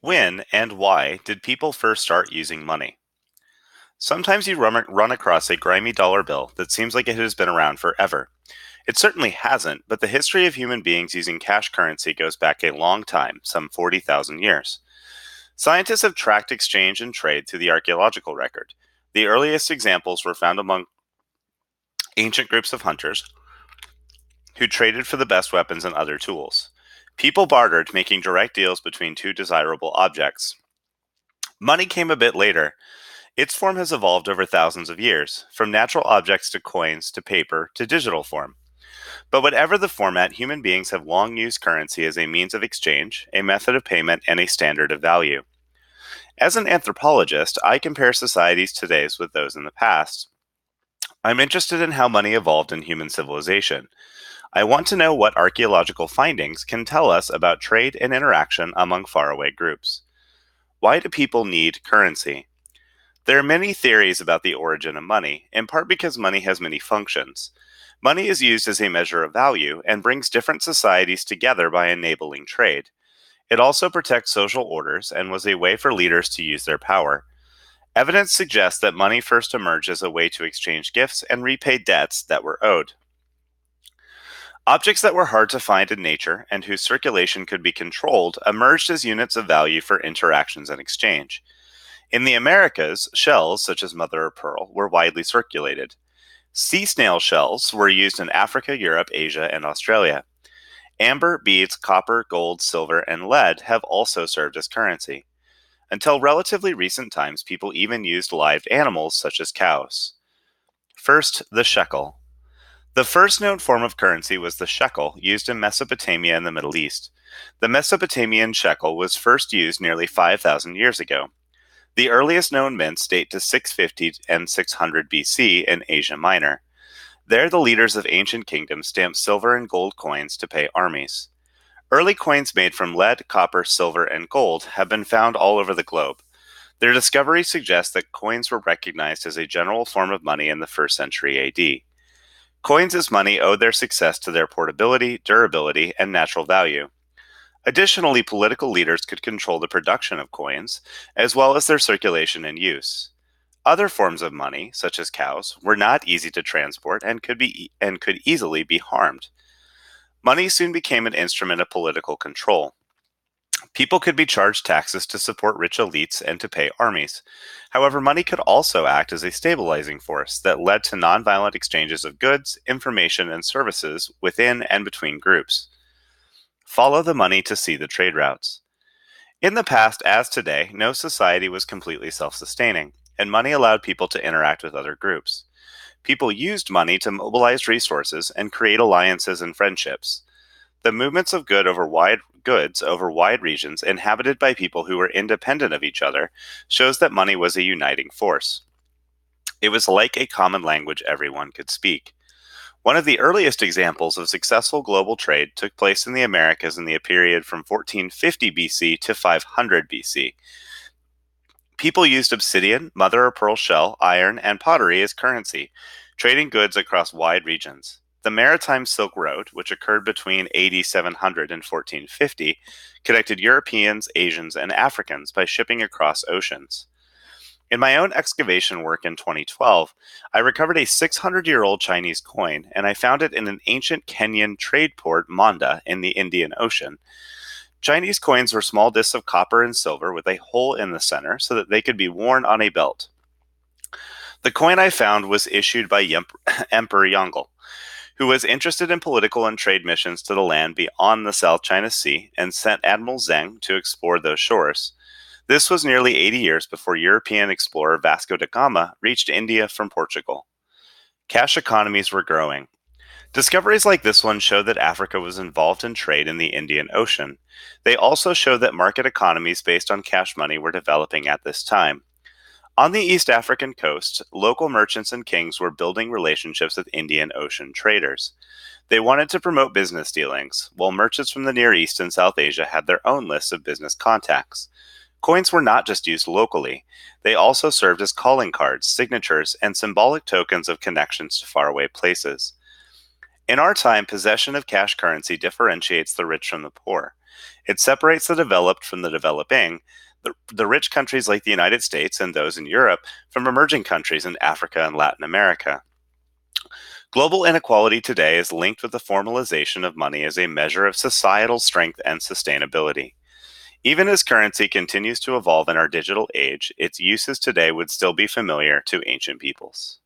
When and why did people first start using money? Sometimes you run across a grimy dollar bill that seems like it has been around forever. It certainly hasn't, but the history of human beings using cash currency goes back a long time, some 40,000 years. Scientists have tracked exchange and trade through the archaeological record. The earliest examples were found among ancient groups of hunters who traded for the best weapons and other tools. People bartered, making direct deals between two desirable objects. Money came a bit later. Its form has evolved over thousands of years, from natural objects to coins to paper to digital form. But whatever the format, human beings have long used currency as a means of exchange, a method of payment, and a standard of value. As an anthropologist, I compare societies today with those in the past. I'm interested in how money evolved in human civilization. I want to know what archaeological findings can tell us about trade and interaction among faraway groups. Why do people need currency? There are many theories about the origin of money, in part because money has many functions. Money is used as a measure of value and brings different societies together by enabling trade. It also protects social orders and was a way for leaders to use their power. Evidence suggests that money first emerged as a way to exchange gifts and repay debts that were owed. Objects that were hard to find in nature and whose circulation could be controlled emerged as units of value for interactions and exchange. In the Americas, shells such as mother of pearl were widely circulated. Sea snail shells were used in Africa, Europe, Asia, and Australia. Amber, beads, copper, gold, silver, and lead have also served as currency. Until relatively recent times, people even used live animals such as cows. First, the shekel. The first known form of currency was the shekel, used in Mesopotamia and the Middle East. The Mesopotamian shekel was first used nearly 5,000 years ago. The earliest known mints date to 650 and 600 BC in Asia Minor. There, the leaders of ancient kingdoms stamped silver and gold coins to pay armies. Early coins made from lead, copper, silver, and gold have been found all over the globe. Their discovery suggests that coins were recognized as a general form of money in the 1st century AD. Coins as money owed their success to their portability, durability, and natural value. Additionally, political leaders could control the production of coins, as well as their circulation and use. Other forms of money, such as cows, were not easy to transport and could easily be harmed. Money soon became an instrument of political control. People could be charged taxes to support rich elites and to pay armies. However, money could also act as a stabilizing force that led to nonviolent exchanges of goods, information, and services within and between groups. Follow the money to see the trade routes. In the past, as today, no society was completely self-sustaining, and money allowed people to interact with other groups. People used money to mobilize resources and create alliances and friendships. The movements of goods over wide regions inhabited by people who were independent of each other shows that money was a uniting force. It was like a common language everyone could speak. One of the earliest examples of successful global trade took place in the Americas in the period from 1450 BC to 500 BC. People used obsidian, mother of pearl shell, iron, and pottery as currency, trading goods across wide regions. The Maritime Silk Road, which occurred between AD 700 and 1450, connected Europeans, Asians, and Africans by shipping across oceans. In my own excavation work in 2012, I recovered a 600-year-old Chinese coin, and I found it in an ancient Kenyan trade port, Manda, in the Indian Ocean. Chinese coins were small discs of copper and silver with a hole in the center so that they could be worn on a belt. The coin I found was issued by Emperor Yongle, who was interested in political and trade missions to the land beyond the South China Sea and sent Admiral Zheng to explore those shores. This was nearly 80 years before European explorer Vasco da Gama reached India from Portugal. Cash economies were growing. Discoveries like this one show that Africa was involved in trade in the Indian Ocean. They also show that market economies based on cash money were developing at this time. On the East African coast, local merchants and kings were building relationships with Indian Ocean traders. They wanted to promote business dealings, while merchants from the Near East and South Asia had their own lists of business contacts. Coins were not just used locally. They also served as calling cards, signatures, and symbolic tokens of connections to faraway places. In our time, possession of cash currency differentiates the rich from the poor. It separates the developed from the developing, the rich countries like the United States and those in Europe from emerging countries in Africa and Latin America. Global inequality today is linked with the formalization of money as a measure of societal strength and sustainability. Even as currency continues to evolve in our digital age, its uses today would still be familiar to ancient peoples.